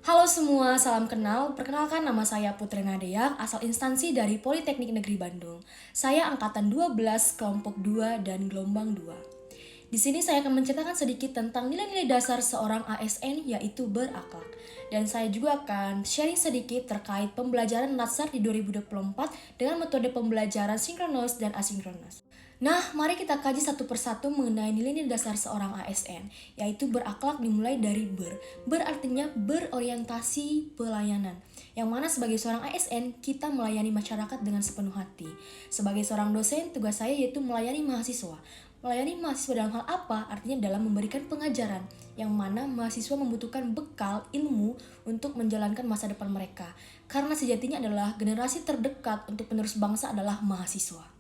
Halo semua, salam kenal. Perkenalkan nama saya Putri Nadia, asal instansi dari Politeknik Negeri Bandung. Saya angkatan 12, kelompok 2 dan gelombang 2. Di sini saya akan menceritakan sedikit tentang nilai-nilai dasar seorang ASN, yaitu berakhlak. Dan saya juga akan sharing sedikit terkait pembelajaran Latsar di 2024 dengan metode pembelajaran sinkronus dan asinkronus. Nah, mari kita kaji satu persatu mengenai nilai-nilai dasar seorang ASN, yaitu berakhlak dimulai dari ber artinya berorientasi pelayanan. Yang mana sebagai seorang ASN, kita melayani masyarakat dengan sepenuh hati. Sebagai seorang dosen, tugas saya yaitu melayani mahasiswa. Melayani mahasiswa dalam hal apa? Artinya dalam memberikan pengajaran, yang mana mahasiswa membutuhkan bekal ilmu untuk menjalankan masa depan mereka. Karena sejatinya adalah generasi terdekat untuk penerus bangsa adalah mahasiswa.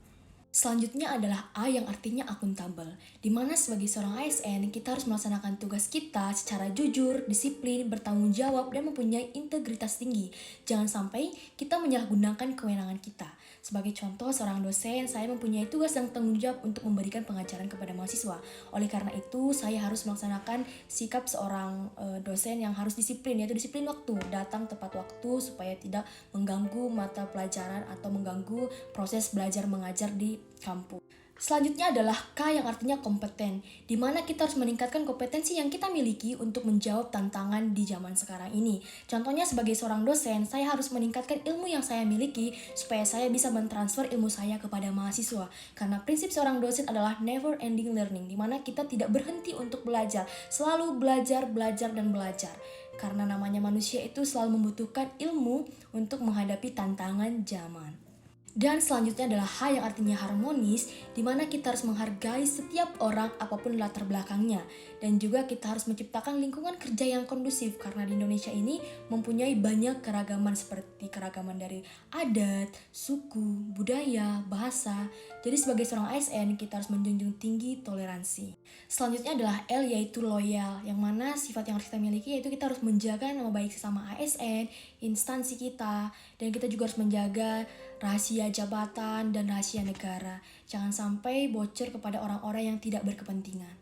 Selanjutnya adalah A yang artinya akuntabel, di mana sebagai seorang ASN kita harus melaksanakan tugas kita secara jujur, disiplin, bertanggung jawab, dan mempunyai integritas tinggi. Jangan sampai kita menyalahgunakan kewenangan kita. Sebagai contoh, seorang dosen, saya mempunyai tugas dan tanggung jawab untuk memberikan pengajaran kepada mahasiswa. Oleh karena itu, saya harus melaksanakan sikap seorang dosen yang harus disiplin, yaitu disiplin waktu, datang tepat waktu supaya tidak mengganggu mata pelajaran atau mengganggu proses belajar mengajar di kampus. Selanjutnya adalah K yang artinya kompeten, di mana kita harus meningkatkan kompetensi yang kita miliki untuk menjawab tantangan di zaman sekarang ini. Contohnya sebagai seorang dosen, saya harus meningkatkan ilmu yang saya miliki supaya saya bisa mentransfer ilmu saya kepada mahasiswa. Karena prinsip seorang dosen adalah never ending learning, di mana kita tidak berhenti untuk belajar, selalu belajar, dan belajar. Karena namanya manusia itu selalu membutuhkan ilmu untuk menghadapi tantangan zaman. Dan selanjutnya adalah H yang artinya harmonis, di mana kita harus menghargai setiap orang apapun latar belakangnya. Dan juga kita harus menciptakan lingkungan kerja yang kondusif, karena di Indonesia ini mempunyai banyak keragaman seperti keragaman dari adat, suku, budaya, bahasa. Jadi sebagai seorang ASN kita harus menjunjung tinggi toleransi. Selanjutnya adalah L yaitu loyal, yang mana sifat yang harus kita miliki yaitu kita harus menjaga nama baik sesama ASN, instansi kita, dan kita juga harus menjaga rahasia jabatan dan rahasia negara. Jangan sampai bocor kepada orang-orang yang tidak berkepentingan.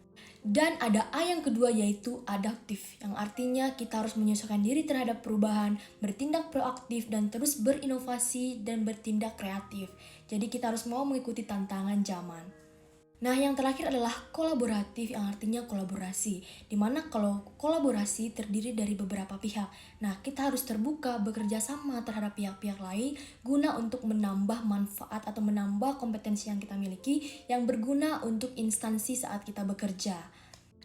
Dan ada A yang kedua yaitu adaptif, yang artinya kita harus menyesuaikan diri terhadap perubahan, bertindak proaktif dan terus berinovasi dan bertindak kreatif. Jadi kita harus mau mengikuti tantangan zaman. Nah, yang terakhir adalah kolaboratif, yang artinya kolaborasi. Dimana kalau kolaborasi terdiri dari beberapa pihak. Nah, kita harus terbuka bekerja sama terhadap pihak-pihak lain guna untuk menambah manfaat atau menambah kompetensi yang kita miliki yang berguna untuk instansi saat kita bekerja.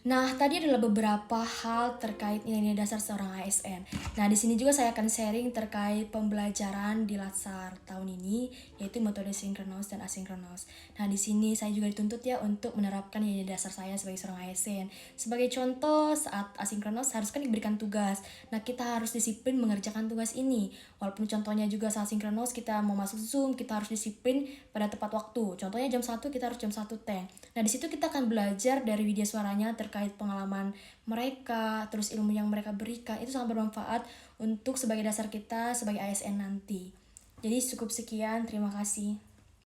Nah, tadi adalah beberapa hal terkait nilai-nilai dasar seorang ASN. Nah, di sini juga saya akan sharing terkait pembelajaran di Latsar tahun ini, yaitu metode sinkronus dan asinkronus. Nah, di sini saya juga dituntut ya untuk menerapkan nilai dasar saya sebagai seorang ASN. Sebagai contoh, saat asinkronus harus kan diberikan tugas. Nah, kita harus disiplin mengerjakan tugas ini. Walaupun contohnya juga saat sinkronus kita mau masuk Zoom, kita harus disiplin pada tepat waktu. Contohnya jam 1 kita harus jam 1 teng. Nah, di situ kita akan belajar dari video suaranya terkait pengalaman mereka, terus ilmu yang mereka berikan, itu sangat bermanfaat untuk sebagai dasar kita sebagai ASN nanti. Jadi cukup sekian, terima kasih.